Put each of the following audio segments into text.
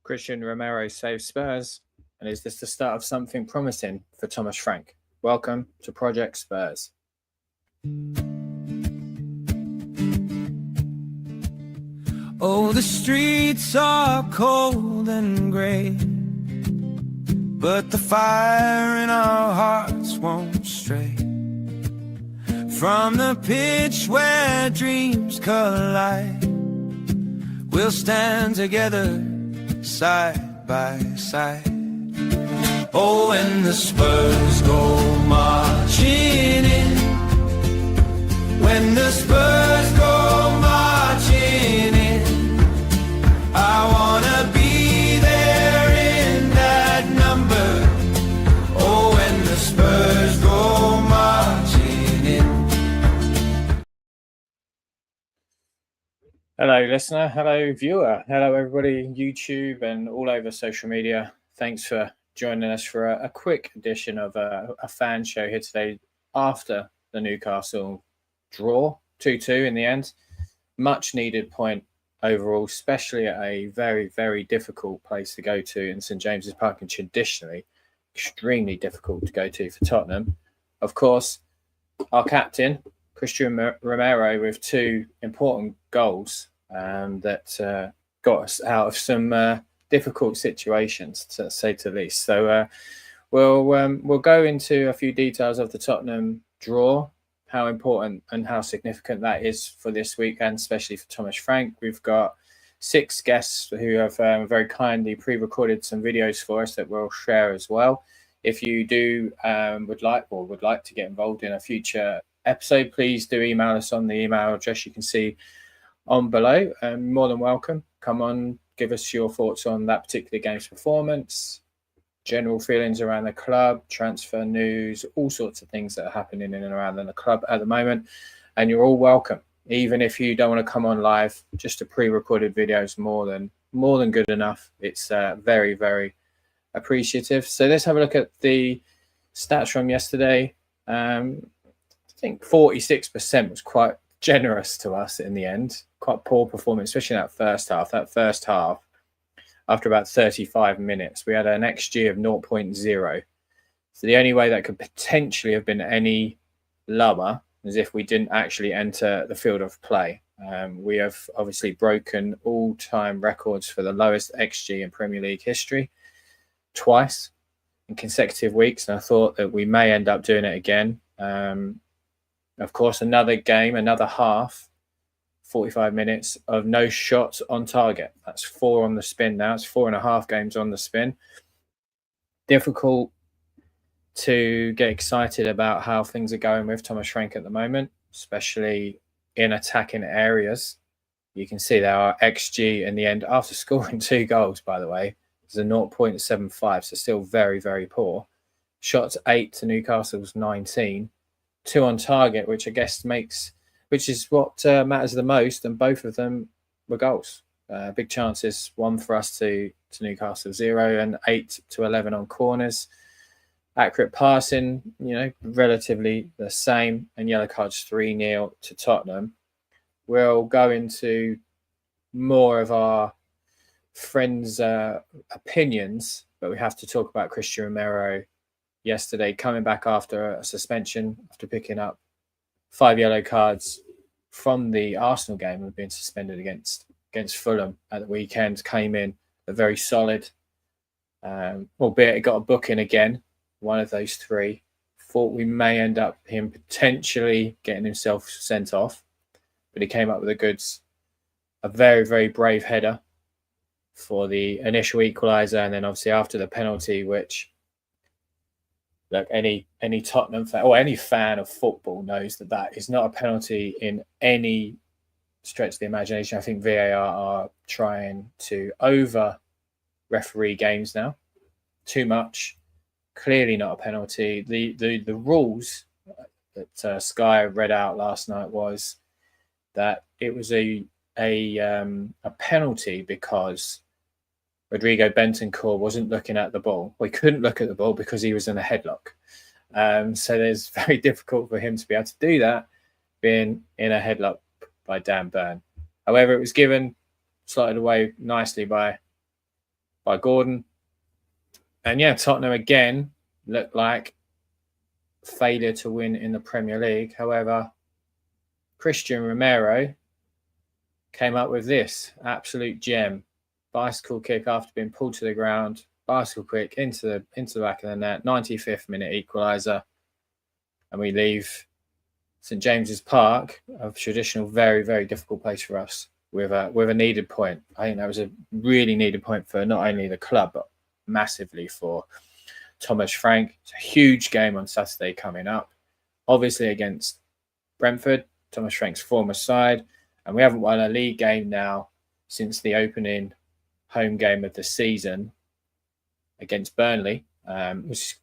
Christian Romero saves Spurs, and is this the start of something promising for Thomas Frank? Welcome to Project Spurs. Oh, the streets are cold and grey, but the fire in our hearts won't stray from the pitch where dreams collide. We'll stand together side by side. Oh, when the Spurs go marching in, when the Spurs go marching in, I wanna be there in that number. Oh, when the Spurs go marching in. Hello, listener. Hello, viewer. Hello, everybody, YouTube and all over social media. Thanks for joining us for a quick edition of a fan show here today after the Newcastle draw, 2-2 in the end. Much needed point overall, especially at a very, very difficult place to go to in St James's Park, and traditionally extremely difficult to go to for Tottenham. Of course, our captain, Christian Romero, with two important goals that got us out of some difficult situations, to say the least. So we'll go into a few details of the Tottenham draw, how important and how significant that is for this week, and especially for Thomas Frank. We've got 6 guests who have very kindly pre-recorded some videos for us that we'll share as well. If you do would like to get involved in a future episode, please do email us on the email address you can see on below. More than welcome. Come on, give us your thoughts on that particular game's performance, general feelings around the club, transfer news, all sorts of things that are happening in and around the club at the moment. And you're all welcome. Even if you don't want to come on live, just a pre-recorded video is more than good enough. It's very, very appreciative. So let's have a look at the stats from yesterday. I think 46% was quite generous to us in the end. Quite poor performance, especially in that first half. That first half, after about 35 minutes, we had an XG of 0.0. So the only way that could potentially have been any lower is if we didn't actually enter the field of play. We have obviously broken all-time records for the lowest XG in Premier League history twice in consecutive weeks, and I thought that we may end up doing it again. Of course, another game, another half, 45 minutes of no shots on target. That's 4 on the spin now. It's 4.5 games on the spin. Difficult to get excited about how things are going with Thomas Frank at the moment, especially in attacking areas. You can see there our XG in the end, after scoring 2 goals, by the way, is a 0.75, so still very, very poor. Shots 8 to Newcastle's 19. 2 on target, which I guess which is what matters the most, and both of them were goals. Big chances, 1 for us to Newcastle 0, and 8 to 11 on corners. Accurate passing, relatively the same, and yellow cards 3-0 to Tottenham. We'll go into more of our friends' opinions, but we have to talk about Christian Romero yesterday, coming back after a suspension, after picking up 5 yellow cards from the Arsenal game and being suspended against Fulham at the weekend. Came in a very solid, albeit it got a booking again, one of those 3. Thought we may end up him potentially getting himself sent off, but he came up with the goods. A very, very brave header for the initial equaliser, and then obviously after the penalty, which, look, any Tottenham fan or any fan of football knows that is not a penalty in any stretch of the imagination. I think VAR are trying to over-referee games now. Too much. Clearly not a penalty. The rules that Sky read out last night was that it was a penalty because Rodrigo Bentancur wasn't looking at the ball. Well, he couldn't look at the ball because he was in a headlock. So it's very difficult for him to be able to do that, being in a headlock by Dan Burn. However, it was given, slotted away nicely by by Gordon. And yeah, Tottenham again looked like failure to win in the Premier League. However, Christian Romero came up with this absolute gem. Bicycle kick after being pulled to the ground. Bicycle kick into the back of the net. 95th minute equaliser. And we leave St James's Park, a traditional, very, very difficult place for us, with a needed point. I think that was a really needed point for not only the club, but massively for Thomas Frank. It's a huge game on Saturday coming up, obviously against Brentford, Thomas Frank's former side, and we haven't won a league game now since the opening home game of the season against Burnley, which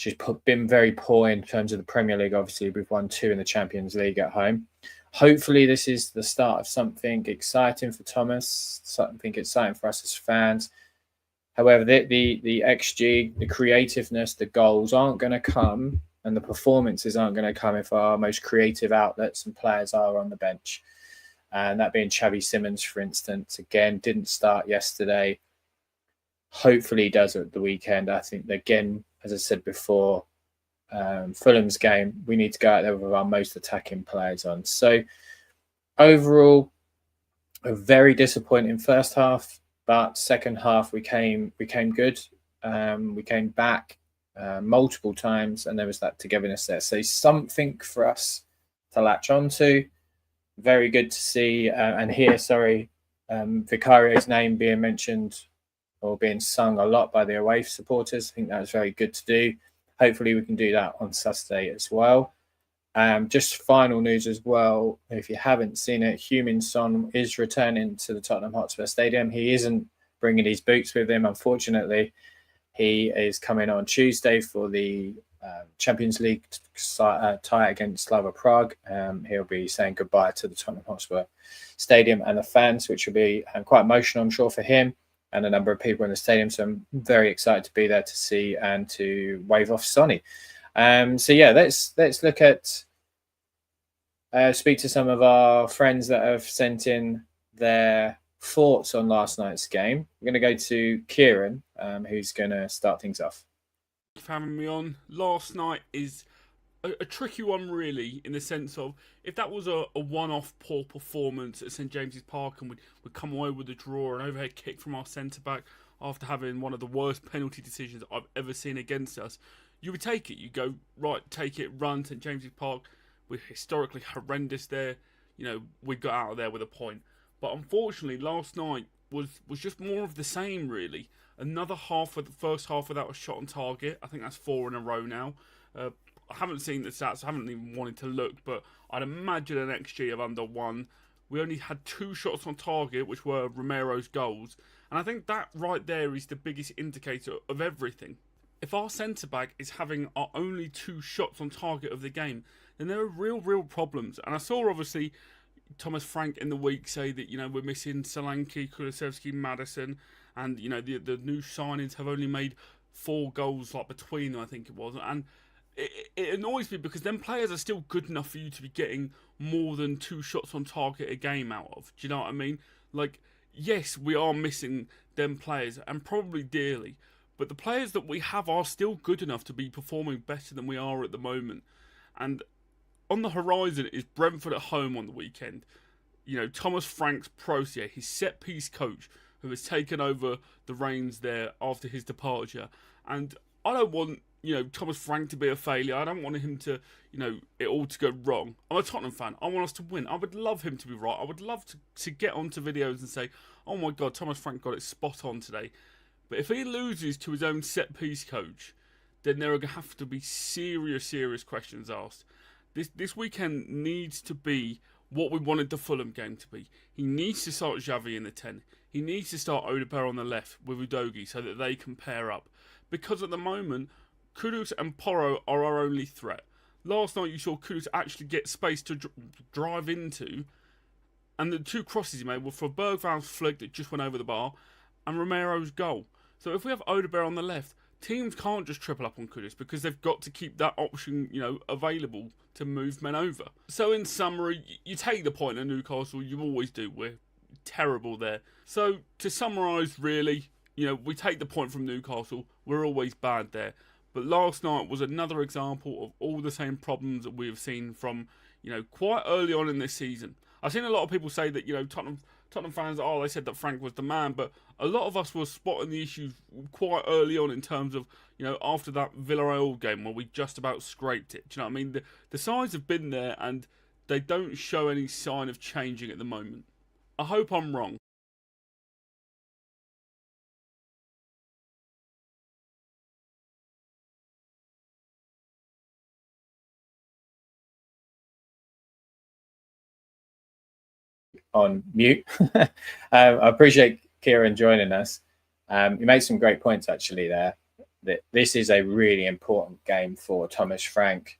has been very poor in terms of the Premier League. Obviously, we've won 2 in the Champions League at home. Hopefully, this is the start of something exciting for Thomas, something exciting for us as fans. However, the XG, the creativeness, the goals aren't going to come, and the performances aren't going to come if our most creative outlets and players are on the bench. And that being Xavi Simons, for instance, again, didn't start yesterday. Hopefully he does at the weekend. I think, again, as I said before, Fulham's game, we need to go out there with our most attacking players on. So overall, a very disappointing first half, but second half we came good. We came back multiple times, and there was that togetherness there. So something for us to latch onto. Very good to see and hear, Vicario's name being mentioned or being sung a lot by the away supporters. I think that was very good to do. Hopefully we can do that on Saturday as well. Just final news as well, if you haven't seen it, Heung-min Son is returning to the Tottenham Hotspur Stadium. He isn't bringing his boots with him, unfortunately. He is coming on Tuesday for the Champions League tie against Slava Prague. He'll be saying goodbye to the Tottenham Hotspur Stadium and the fans, which will be quite emotional, I'm sure, for him and a number of people in the stadium. So I'm very excited to be there to see and to wave off Sonny. So yeah, let's look at speak to some of our friends that have sent in their thoughts on last night's game. We're going to go to Kieran, who's going to start things off. Thank you for having me on. Last night is a tricky one, really, in the sense of if that was a one-off poor performance at St James's Park and we'd come away with a draw, an overhead kick from our centre-back after having one of the worst penalty decisions I've ever seen against us, you would take it. You go, right, take it, run. St James's Park, we're historically horrendous there. You know, we got out of there with a point. But unfortunately, last night was just more of the same, really. Another half of the first half without a shot on target. I think that's 4 in a row now. I haven't seen the stats. I haven't even wanted to look, but I'd imagine an XG of under 1. We only had 2 shots on target, which were Romero's goals. And I think that right there is the biggest indicator of everything. If our centre-back is having our only 2 shots on target of the game, then there are real problems. And I saw, obviously, Thomas Frank in the week say that, you know, we're missing Solanke, Kulusevski, Maddison, and, you know, the new signings have only made 4 goals, like, between them, I think it was. And it annoys me because them players are still good enough for you to be getting more than 2 shots on target a game out of. Do you know what I mean? Like, yes, we are missing them players, and probably dearly. But the players that we have are still good enough to be performing better than we are at the moment. And on the horizon is Brentford at home on the weekend. You know, Thomas Frank's Prjctspurs, his set-piece coach, who has taken over the reins there after his departure. And I don't want, you know, Thomas Frank to be a failure. I don't want him to, you know, it all to go wrong. I'm a Tottenham fan. I want us to win. I would love him to be right. I would love to get onto videos and say, oh my God, Thomas Frank got it spot on today. But if he loses to his own set-piece coach, then there are going to have to be serious questions asked. This weekend needs to be what we wanted the Fulham game to be. He needs to start Xavi in the 10. He needs to start Odegaard on the left with Udogie so that they can pair up. Because at the moment, Kudus and Porro are our only threat. Last night you saw Kudus actually get space to drive into, and the 2 crosses he made were for Bergvaul's flick that just went over the bar and Romero's goal. So if we have Odegaard on the left, teams can't just triple up on Kudus because they've got to keep that option, you know, available to move men over. So in summary, you take the point of Newcastle, you always do. terrible there. So to summarise, really, we take the point from Newcastle. We're always bad there. But last night was another example of all the same problems that we have seen from, quite early on in this season. I've seen a lot of people say that, Tottenham fans, they said that Frank was the man, but a lot of us were spotting the issues quite early on in terms of, after that Villarreal game where we just about scraped it. Do you know what I mean? The signs have been there and they don't show any sign of changing at the moment. I hope I'm wrong. On mute. I appreciate Kieran joining us. You made some great points actually there. That this is a really important game for Thomas Frank,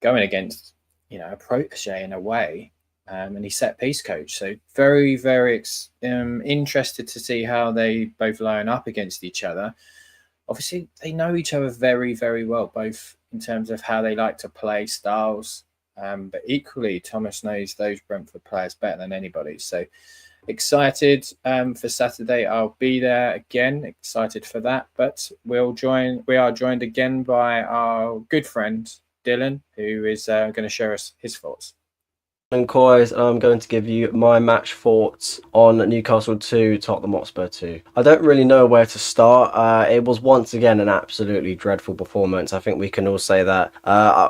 going against a protege in a way, and he's set piece coach. So very, very interested to see how they both line up against each other. Obviously, they know each other very, very well, both in terms of how they like to play styles. But equally, Thomas knows those Brentford players better than anybody. So excited for Saturday. I'll be there again. Excited for that. But we are joined again by our good friend Dylan, who is going to share us his thoughts. And Coys, and I'm going to give you my match thoughts on Newcastle 2, Tottenham Hotspur 2. I don't really know where to start. It was once again an absolutely dreadful performance. I think we can all say that.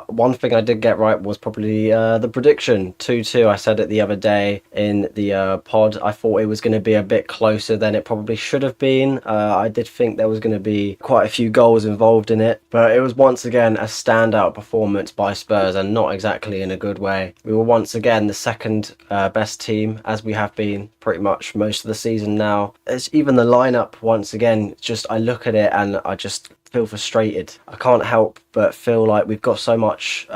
One thing I did get right was probably the prediction, 2-2. I said it the other day in the pod. I thought it was going to be a bit closer than it probably should have been. I did think there was going to be quite a few goals involved in it, but it was once again a standout performance by Spurs, and not exactly in a good way. We were once again the second best team, as we have been pretty much most of the season now. It's even the lineup once again, just I look at it and I just feel frustrated. I can't help but feel like we've got so much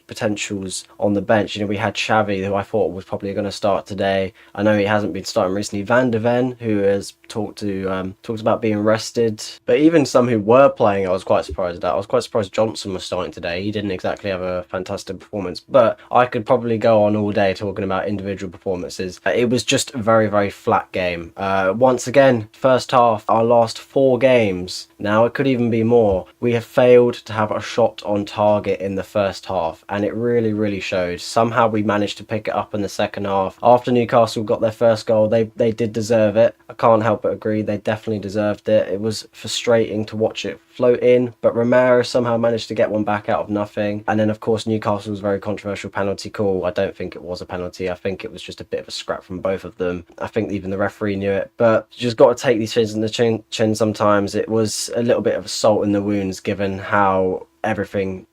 potentials on the bench. We had Xavi, who I thought was probably going to start today. I know he hasn't been starting recently. Van de Ven, who has talked about being rested, but even some who were playing, I was quite surprised at. I was quite surprised Johnson was starting today. He didn't exactly have a fantastic performance, but I could probably go on all day talking about individual performances. It was just a very, very flat game. Once again, first half, our last 4 games, now it could even be more, we have failed to have a shot on target in the first half, and it really, really showed. Somehow we managed to pick it up in the second half. After Newcastle got their first goal, they did deserve it. I can't help but agree, they definitely deserved it. It was frustrating to watch it float in, but Romero somehow managed to get one back out of nothing. And then of course Newcastle's very controversial penalty call. I don't think it was a penalty. I think it was just a bit of a scrap from both of them. I think even the referee knew it, but you just got to take these things in the chin sometimes. It was a little bit of a salt in the wounds given how everything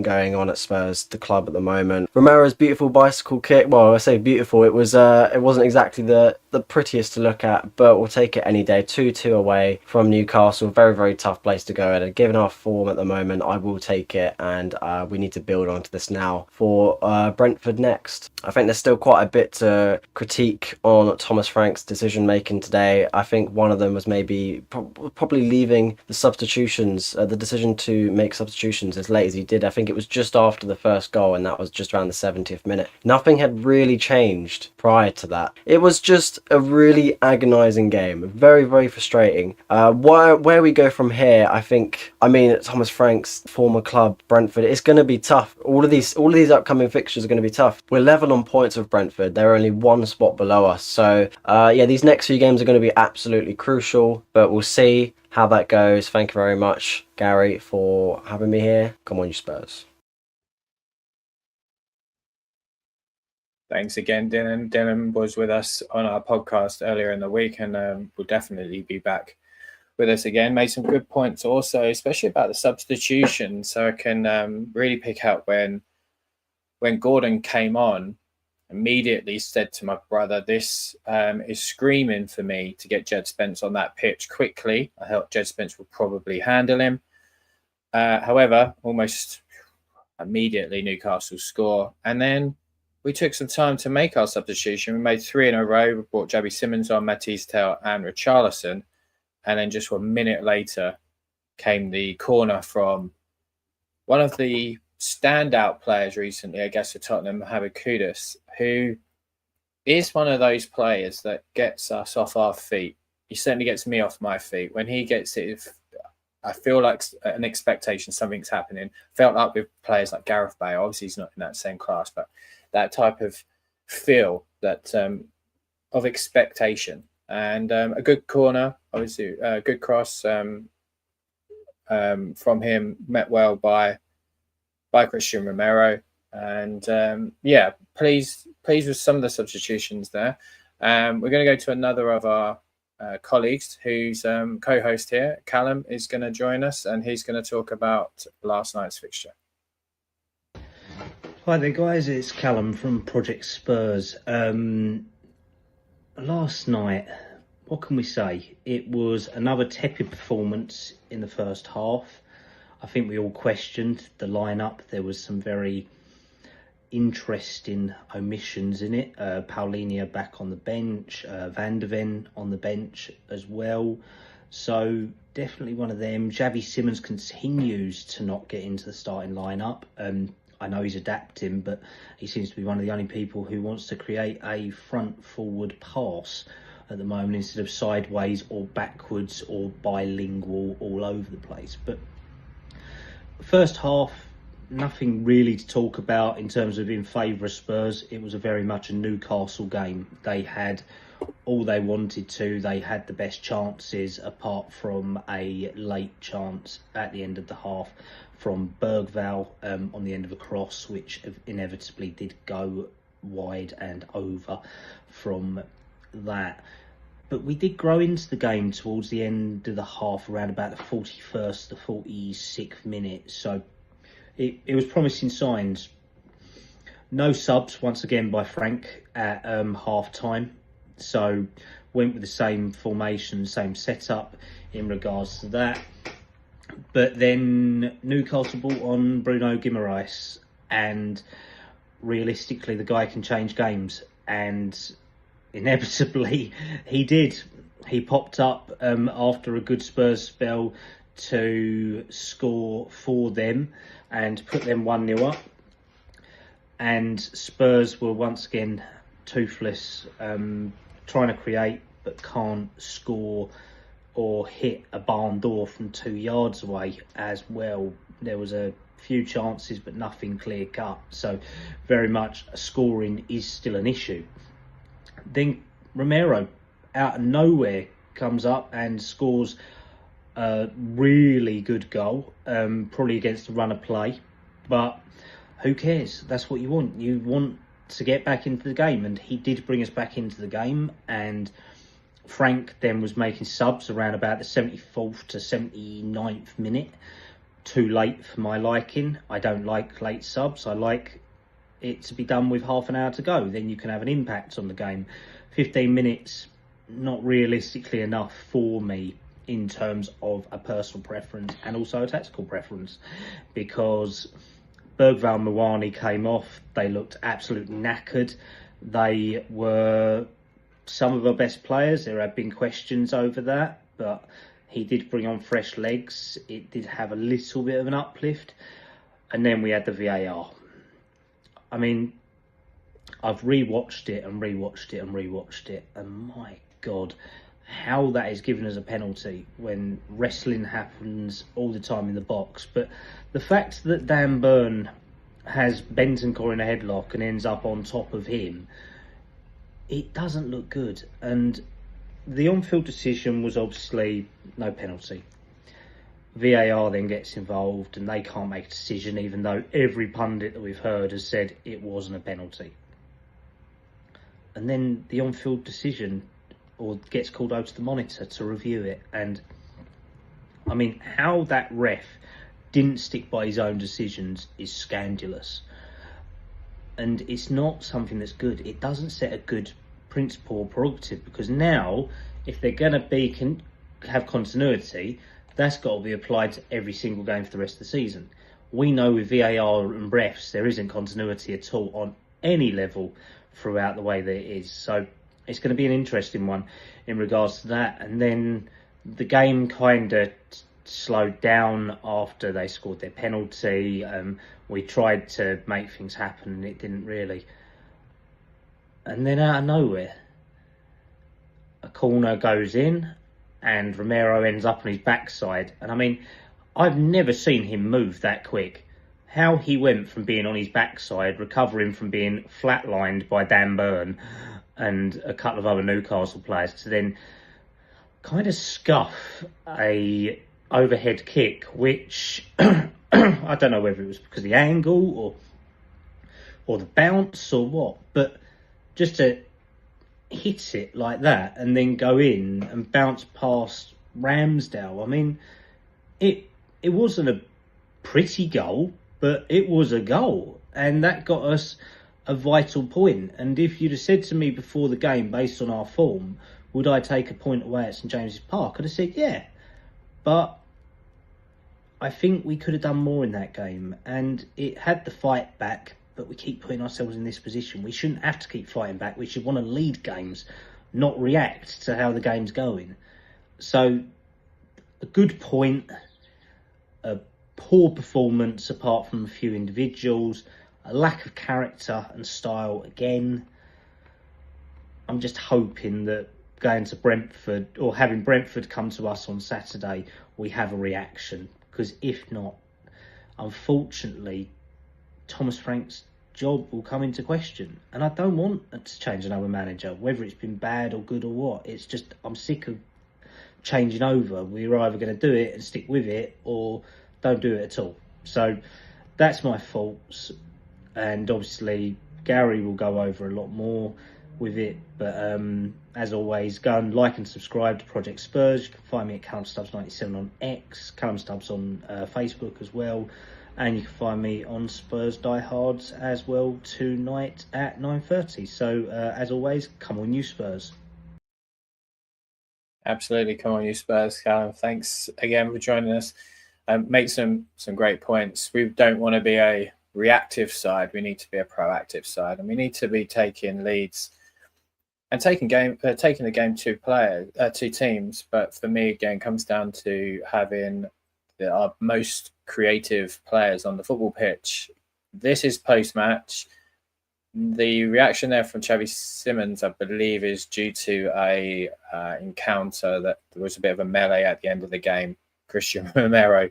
going on at Spurs, the club at the moment. Romero's beautiful bicycle kick, well, I say beautiful, it wasn't exactly the prettiest to look at, but we'll take it any day. 2-2 away from Newcastle, very, very tough place to go, and given our form at the moment, I will take it, and we need to build onto this now for Brentford next. I think there's still quite a bit to critique on Thomas Frank's decision making today. I think one of them was maybe probably leaving the substitutions, the decision to make substitutions as late as he did. I think it was just after the first goal, and that was just around the 70th minute. Nothing had really changed prior to that. It was just a really agonising game, very, very frustrating. Where we go from here, Thomas Frank's former club, Brentford, it's going to be tough. All of these upcoming fixtures are going to be tough. We're level on points with Brentford. They're only 1 spot below us. So these next few games are going to be absolutely crucial, but we'll see how that goes. Thank you very much, Gary, for having me here. Come on, you Spurs. Thanks again, Dylan. Dylan was with us on our podcast earlier in the week, and will definitely be back with us again. Made some good points also, especially about the substitution. So I can really pick out when Gordon came on, immediately said to my brother, this is screaming for me to get Jed Spence on that pitch quickly. I thought Jed Spence would probably handle him. However, almost immediately Newcastle score. And then we took some time to make our substitution. We made 3 in a row. We brought Javi Simmons on, Matisse Tell and Richarlison. And then just 1 minute later came the corner from one of the standout players recently, I guess, for Tottenham, Mohamed Kudus, who is one of those players that gets us off our feet. He certainly gets me off my feet. When he gets it, I feel like an expectation, something's happening. Felt like with players like Gareth Bale, obviously he's not in that same class, but that type of feel that of expectation. And a good corner, obviously, a good cross from him, met well by Christian Romero. And yeah, pleased with some of the substitutions there. We're going to go to another of our colleagues who's co-host here. Callum is going to join us, and he's going to talk about last night's fixture. Hi there, guys. It's Callum from Prjctspurs. Last night, what can we say? It was another tepid performance in the first half. I think we all questioned the lineup. There was some very interesting omissions in it. Paulinho back on the bench, Van de Ven on the bench as well. So definitely one of them. Xavi Simons continues to not get into the starting lineup. I know he's adapting, but he seems to be one of the only people who wants to create a front-forward pass at the moment instead of sideways or backwards or bilingual all over the place. But first half, nothing really to talk about in terms of in favour of Spurs. It was very much a Newcastle game. They had all they wanted to. They had the best chances apart from a late chance at the end of the half from Bergvall on the end of a cross, which inevitably did go wide and over from that. But we did grow into the game towards the end of the half, around about the 41st to 46th minute. So it was promising signs. No subs once again by Frank at half time. So went with the same formation, same setup in regards to that. But then Newcastle brought on Bruno Guimaraes, and realistically the guy can change games, and inevitably he did. He popped up after a good Spurs spell to score for them and put them 1-0 up. And Spurs were once again toothless, trying to create but can't score or hit a barn door from 2 yards away as well. There was a few chances but nothing clear cut, so very much scoring is still an issue. Then Romero out of nowhere comes up and scores a really good goal, probably against the run of play, but who cares? That's what you want. You want to get back into the game, and he did bring us back into the game. And Frank then was making subs around about the 74th to 79th minute. Too late for my liking. I don't like late subs. I like it to be done with half an hour to go. Then you can have an impact on the game. 15 minutes, not realistically enough for me in terms of a personal preference and also a tactical preference, because Bergvall and Mawani came off. They looked absolutely knackered. They were some of our best players. There have been questions over that, but he did bring on fresh legs. It did have a little bit of an uplift. And then we had the VAR. I mean, I've rewatched it and rewatched it and rewatched it, and my God, how that is given as a penalty when wrestling happens all the time in the box. But the fact that Dan Burn has Bentancur in a headlock and ends up on top of him, it doesn't look good. And the on-field decision was obviously no penalty. VAR then gets involved and they can't make a decision, even though every pundit that we've heard has said it wasn't a penalty. And then the on-field decision or gets called over to the monitor to review it. And I mean, how that ref didn't stick by his own decisions is scandalous. And it's not something that's good. It doesn't set a good principle or prerogative, because now, if they're going to have continuity, that's got to be applied to every single game for the rest of the season. We know with VAR and refs, there isn't continuity at all on any level throughout the way that it is. So it's going to be an interesting one in regards to that. And then the game kind of slowed down after they scored their penalty. We tried to make things happen and it didn't really. And then out of nowhere, a corner goes in and Romero ends up on his backside. And I mean, I've never seen him move that quick. How he went from being on his backside, recovering from being flatlined by Dan Burn and a couple of other Newcastle players, to then kind of scuff a overhead kick, which I don't know whether it was because of the angle or the bounce or what, but just to hit it like that and then go in and bounce past Ramsdale. I mean, it wasn't a pretty goal, but it was a goal, and that got us a vital point. And if you'd have said to me before the game, based on our form, would I take a point away at St James's Park, I'd have said yeah. But I think we could have done more in that game, and it had the fight back, but we keep putting ourselves in this position. We shouldn't have to keep fighting back. We should want to lead games, not react to how the game's going. So, a good point, a poor performance apart from a few individuals, a lack of character and style again. I'm just hoping that going to Brentford, or having Brentford come to us on Saturday, we have a reaction. Because if not, unfortunately, Thomas Frank's job will come into question. And I don't want to change another manager, whether it's been bad or good or what. It's just, I'm sick of changing over. We're either going to do it and stick with it, or don't do it at all. So that's my thoughts. And obviously, Gary will go over a lot more with it. But as always, go and like and subscribe to Project Spurs. You can find me at CallumStubbs97 on X, Callum Stubbs on Facebook as well. And you can find me on Spurs Diehards as well tonight at 9:30. So, as always, come on you Spurs. Absolutely, come on you Spurs, Callum. Thanks again for joining us. Make some great points. We don't want to be a reactive side. We need to be a proactive side, and we need to be taking leads and taking the game to two teams. But for me, again, it comes down to having our most creative players on the football pitch. This is post-match. The reaction there from Xavi Simons, I believe, is due to a encounter that there was a bit of a melee at the end of the game. Christian Romero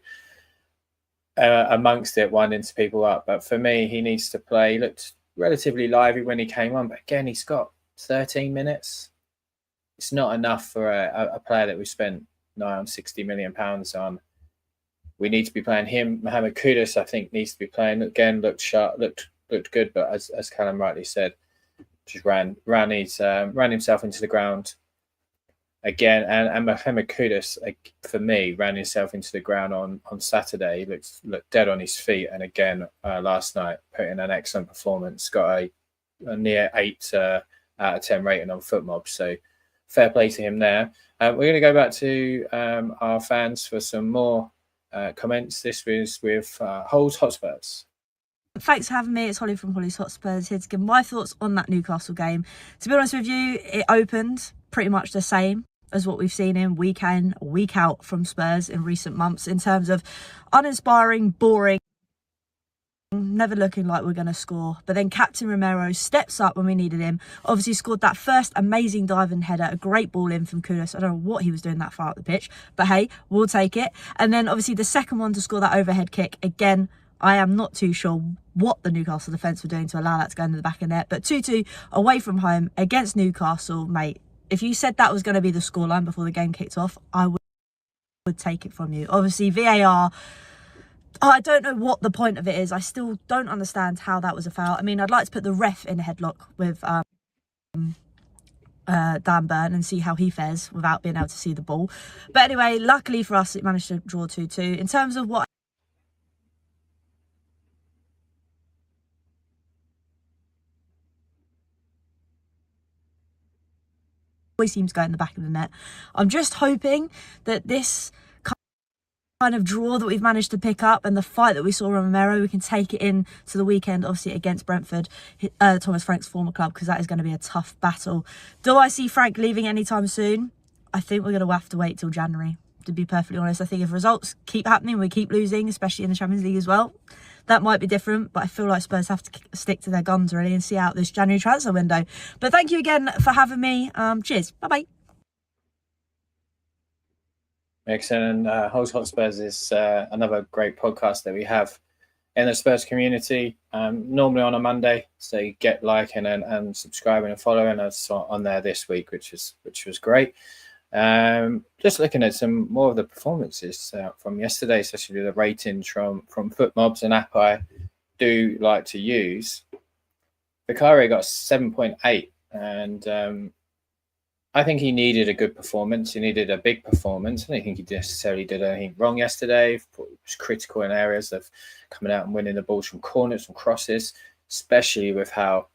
amongst it, winding people up. But for me, he needs to play. He looked relatively lively when he came on, but again, he's got 13 minutes. It's not enough for a player that we spent nigh on £60 million on. We need to be playing him. Mohamed Kudus, I think, needs to be playing. Again, looked sharp, looked good, but as Callum rightly said, just ran himself into the ground again. And Mohamed Kudus, for me, ran himself into the ground on Saturday. He looked dead on his feet. And again, last night, put in an excellent performance. Got a near 8 out of 10 rating on FootMob. So fair play to him there. We're going to go back to our fans for some more comments. This was with Holds Hotspurs. Thanks for having me. It's Holly from Holly's Hotspurs here to give my thoughts on that Newcastle game. To be honest with you, it opened pretty much the same as what we've seen in, week out from Spurs in recent months, in terms of uninspiring, boring, never looking like we're going to score. But then Captain Romero steps up when we needed him. Obviously scored that first amazing diving header, a great ball in from Kudus. I don't know what he was doing that far up the pitch, but hey, we'll take it. And then obviously the second one to score that overhead kick. Again, I am not too sure what the Newcastle defence were doing to allow that to go into the back of the net. But 2-2 away from home against Newcastle, mate. If you said that was going to be the scoreline before the game kicked off, I would take it from you. Obviously, VAR, I don't know what the point of it is. I still don't understand how that was a foul. I mean, I'd like to put the ref in a headlock with Dan Burn and see how he fares without being able to see the ball. But anyway, luckily for us, it managed to draw 2-2. In terms of what always seems to go in the back of the net, I'm just hoping that this kind of draw that we've managed to pick up and the fight that we saw on Romero, we can take it in to the weekend, obviously against Brentford, Thomas Frank's former club, because that is going to be a tough battle. Do I see Frank leaving anytime soon? I think we're going to have to wait till January, to be perfectly honest. I think if results keep happening, we keep losing, especially in the Champions League as well, that might be different, but I feel like Spurs have to stick to their guns really and see out this January transfer window. But thank you again for having me. Cheers. Bye-bye. Excellent. Holes Hotspurs is another great podcast that we have in the Spurs community, normally on a Monday. So get liking and subscribing and following us on there this week, which was great. Just looking at some more of the performances from yesterday, especially the ratings from FootMobs, an app I do like to use. Vicario got 7.8, and I think he needed a good performance. He needed a big performance. I don't think he necessarily did anything wrong yesterday. He was critical in areas of coming out and winning the balls from corners, from crosses, especially with how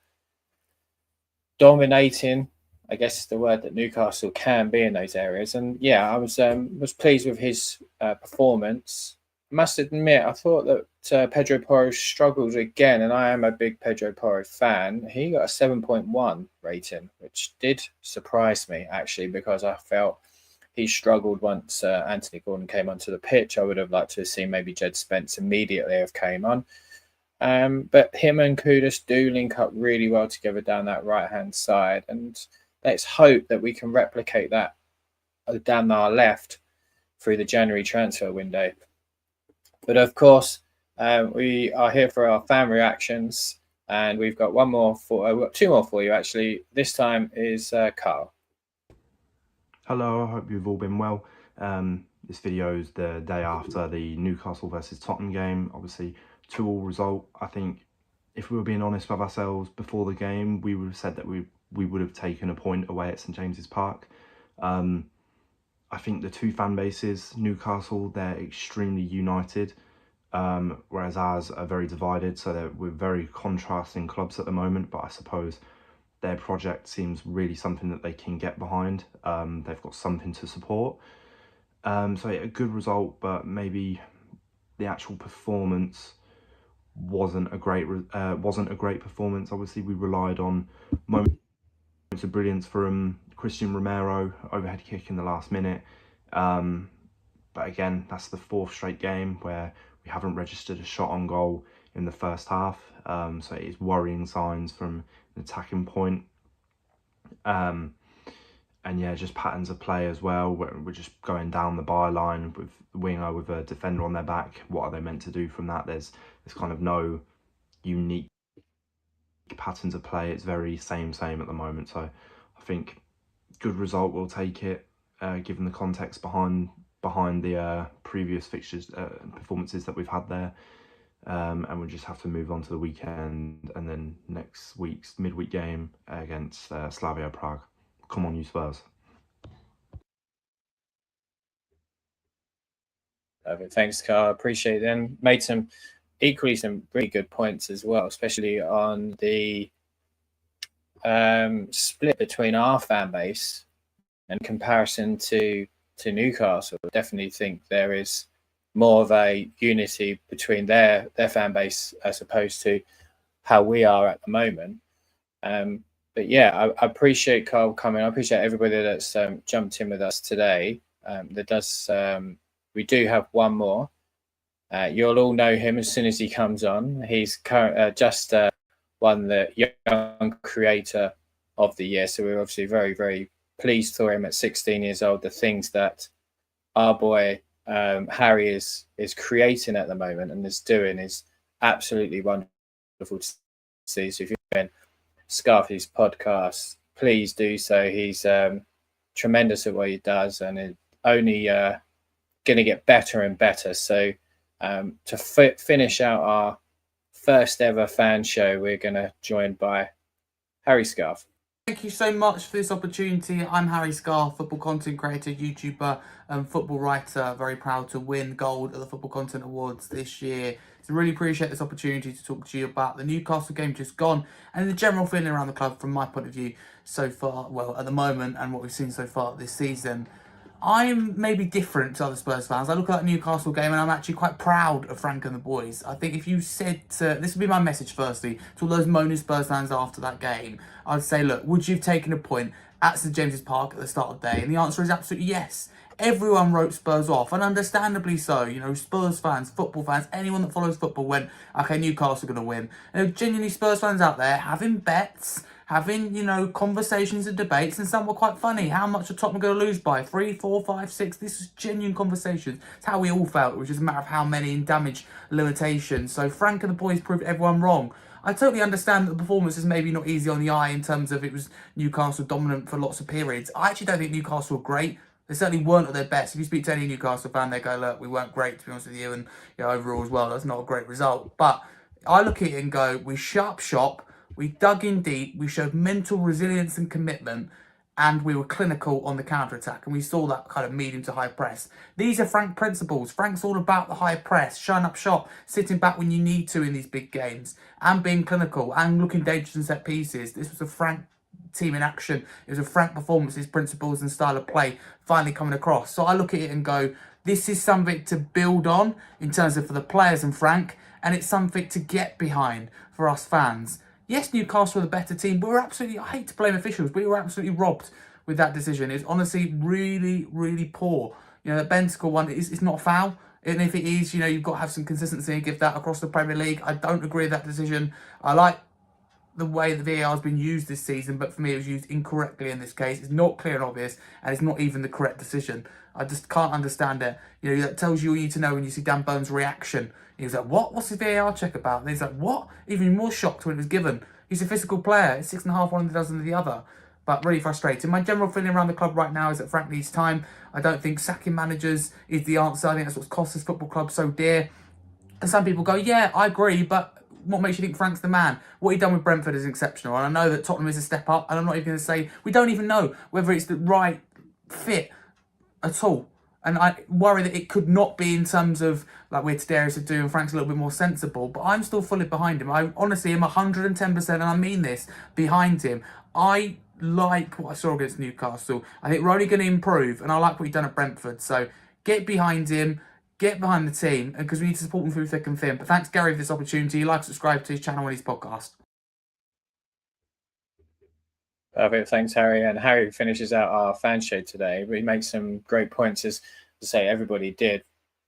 dominating, I guess is the word, that Newcastle can be in those areas. And yeah, I was pleased with his performance. I must admit, I thought that Pedro Porro struggled again, and I am a big Pedro Porro fan. He got a 7.1 rating, which did surprise me, actually, because I felt he struggled once Anthony Gordon came onto the pitch. I would have liked to have seen maybe Jed Spence immediately have came on. But him and Kudus do link up really well together down that right-hand side, and let's hope that we can replicate that down our left through the January transfer window. But of course, we are here for our fan reactions, and we've got we've got two more for you actually. This time is Carl. Hello, I hope you've all been well. This video is the day after the Newcastle versus Tottenham game. Obviously, 2-2 result. I think if we were being honest with ourselves before the game, we would have said that we would have taken a point away at St James's Park. I think the two fan bases, Newcastle, they're extremely united, whereas ours are very divided. So we're very contrasting clubs at the moment, but I suppose their project seems really something that they can get behind. They've got something to support. So yeah, a good result, but maybe the actual performance wasn't a great performance. Obviously, we relied on moments of brilliance from Christian Romero, overhead kick in the last minute. But again, that's the 4th straight game where we haven't registered a shot on goal in the first half. So it is worrying signs from an attacking point. And yeah, just patterns of play as well. We're just going down the byline with the winger with a defender on their back. What are they meant to do from that? There's kind of no unique patterns of play. It's very same at the moment. So I think good result, we'll take it, given the context behind the previous fixtures performances that we've had there. And we'll just have to move on to the weekend, and then next week's midweek game against Slavia Prague. Come on, you Spurs. Perfect. Thanks, Carl. Appreciate them. Made some really good points as well, especially on the split between our fan base in comparison to Newcastle. I definitely think there is more of a unity between their fan base as opposed to how we are at the moment. But yeah, I appreciate Carl coming. I appreciate everybody that's jumped in with us today. We do have one more. You'll all know him as soon as he comes on. He's just won the Young Creator of the Year. So we're obviously very, very pleased for him at 16 years old. The things that our boy Harry is creating at the moment and is doing is absolutely wonderful to see. So if you're in Scarfy's podcast, please do so. He's tremendous at what he does, and it's only going to get better and better. So to finish out our first ever fan show, we're going to join by Harry Scarf. Thank you so much for this opportunity. I'm Harry Scarf, football content creator, YouTuber, and football writer. Very proud to win gold at the Football Content Awards this year. So really appreciate this opportunity to talk to you about the Newcastle game just gone and the general feeling around the club from my point of view so far, well, at the moment, and what we've seen so far this season. I'm maybe different to other Spurs fans. I look at that Newcastle game and I'm actually quite proud of Frank and the boys. I think if you said this would be my message firstly to all those moaning Spurs fans after that game, I'd say, look, would you have taken a point at St James's Park at the start of the day? And the answer is absolutely yes. Everyone wrote Spurs off, and understandably so. You know, Spurs fans, football fans, anyone that follows football went, okay, Newcastle are going to win. And genuinely Spurs fans out there having bets, having, you know, conversations and debates, and some were quite funny. How much are Tottenham going to lose by? 3, 4, 5, 6? This is genuine conversations. It's how we all felt. It was just a matter of how many and damage limitations. So Frank and the boys proved everyone wrong. I totally understand that the performance is maybe not easy on the eye in terms of it was Newcastle dominant for lots of periods. I actually don't think Newcastle were great. They certainly weren't at their best. If you speak to any Newcastle fan, they go, look, we weren't great, to be honest with you, and you know, overall as well, that's not a great result. But I look at it and go, we shut up shop, we dug in deep, we showed mental resilience and commitment, and we were clinical on the counter-attack, and we saw that kind of medium to high press. These are Frank principles. Frank's all about the high press, shutting up shop, sitting back when you need to in these big games, and being clinical, and looking dangerous in set pieces. This was a Frank team in action. It was a Frank performance, his principles and style of play finally coming across. So I look at it and go, this is something to build on in terms of for the players and Frank, and it's something to get behind for us fans. Yes, Newcastle were the better team, but we're absolutely, I hate to blame officials, but we were absolutely robbed with that decision. It's honestly really, really poor. You know, that Ben score one is not a foul. And if it is, you know, you've got to have some consistency and give that across the Premier League. I don't agree with that decision. I like the way the VAR has been used this season, but for me it was used incorrectly in this case. It's not clear and obvious, and it's not even the correct decision. I just can't understand it. You know, that tells you all you need to know when you see Dan Burns' reaction. He was like, what? What's the VAR check about? And he's like, what? Even more shocked when it was given. He's a physical player. It's 6.5 one than the other. But really frustrating. My general feeling around the club right now is that Frank needs time. I don't think sacking managers is the answer. I think that's what's cost this football club so dear. And some people go, yeah, I agree, but what makes you think Frank's the man? What he done with Brentford is exceptional. And I know that Tottenham is a step up, and I'm not even going to say, we don't even know whether it's the right fit at all. And I worry that it could not be in terms of, like we're Tadarius to do, and Frank's a little bit more sensible. But I'm still fully behind him. I honestly am 110%, and I mean this, behind him. I like what I saw against Newcastle. I think we're only going to improve, and I like what he's done at Brentford. So get behind him. Get behind the team, because we need to support them through thick and thin. But thanks, Gary, for this opportunity. Like, subscribe to his channel and his podcast. Perfect. Thanks, Harry. And Harry finishes out our fan show today. We make some great points, as to say everybody did.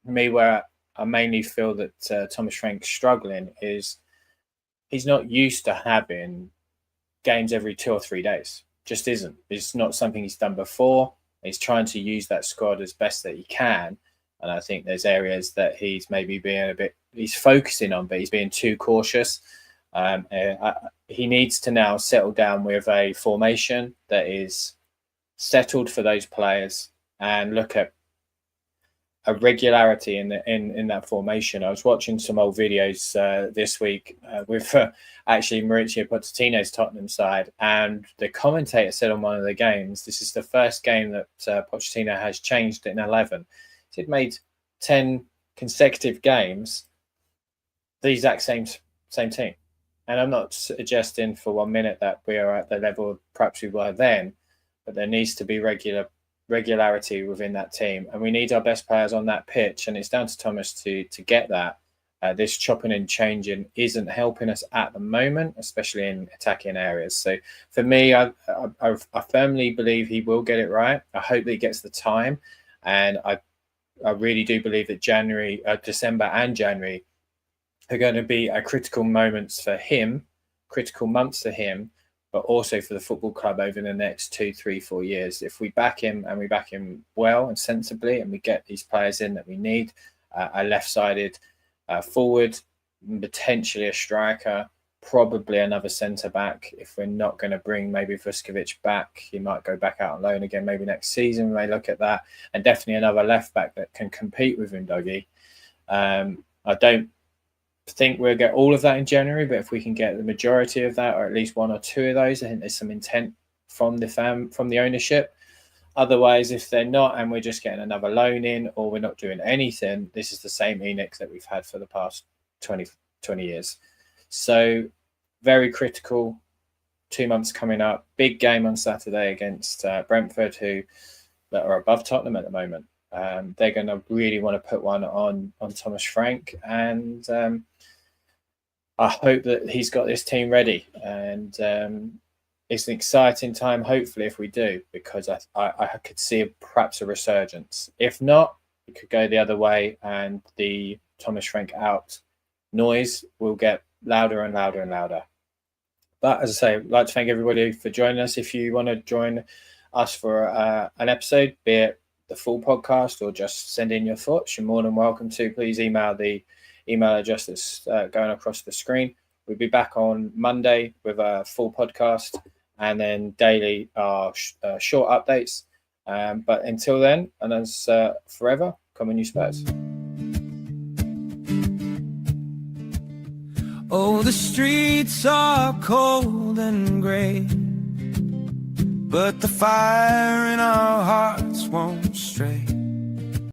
Me, where I mainly feel that Thomas Frank's struggling is he's not used to having games every 2 or 3 days. Just isn't. It's not something he's done before. He's trying to use that squad as best that he can. And I think there's areas that he's maybe being he's focusing on, but he's being too cautious. He needs to now settle down with a formation that is settled for those players and look at a regularity in that formation. I was watching some old videos this week with actually Mauricio Pochettino's Tottenham side, and the commentator said on one of the games, this is the first game that Pochettino has changed in 11. He'd made 10 consecutive games the exact same team. And I'm not suggesting for 1 minute that we are at the level perhaps we were then, but there needs to be regularity within that team. And we need our best players on that pitch. And it's down to Thomas to get that. This chopping and changing isn't helping us at the moment, especially in attacking areas. So for me, I firmly believe he will get it right. I hope that he gets the time. And I really do believe that December and January are going to be critical moments for him, critical months for him, but also for the football club over the next 2, 3, 4 years. If we back him and we back him well and sensibly, and we get these players in that we need, a left-sided forward, potentially a striker, probably another centre-back. If we're not going to bring maybe Vuskovic back, he might go back out on loan again maybe next season. We may look at that. And definitely another left-back that can compete with him, Dougie. I don't think we'll get all of that in January, but if we can get the majority of that, or at least 1 or 2 of those, I think there's some intent from the ownership. Otherwise, if they're not, and we're just getting another loan in, or we're not doing anything, this is the same Enoch that we've had for the past 20 years. So very critical 2 months coming up. Big game on Saturday against Brentford, who that are above Tottenham at the moment. They're going to really want to put one on Thomas Frank, and I hope that he's got this team ready. And it's an exciting time, hopefully, if we do, because I could see perhaps a resurgence. If not, it could go the other way, and the Thomas Frank out noise will get louder and louder and louder. But as I say, I'd like to thank everybody for joining us. If you want to join us for an episode, be it the full podcast or just send in your thoughts, you're more than welcome to. Please email the email address that's going across the screen. We'll be back on Monday with a full podcast, and then daily short updates. But until then, and as forever, come on you Spurs. Oh, the streets are cold and grey, but the fire in our hearts won't stray.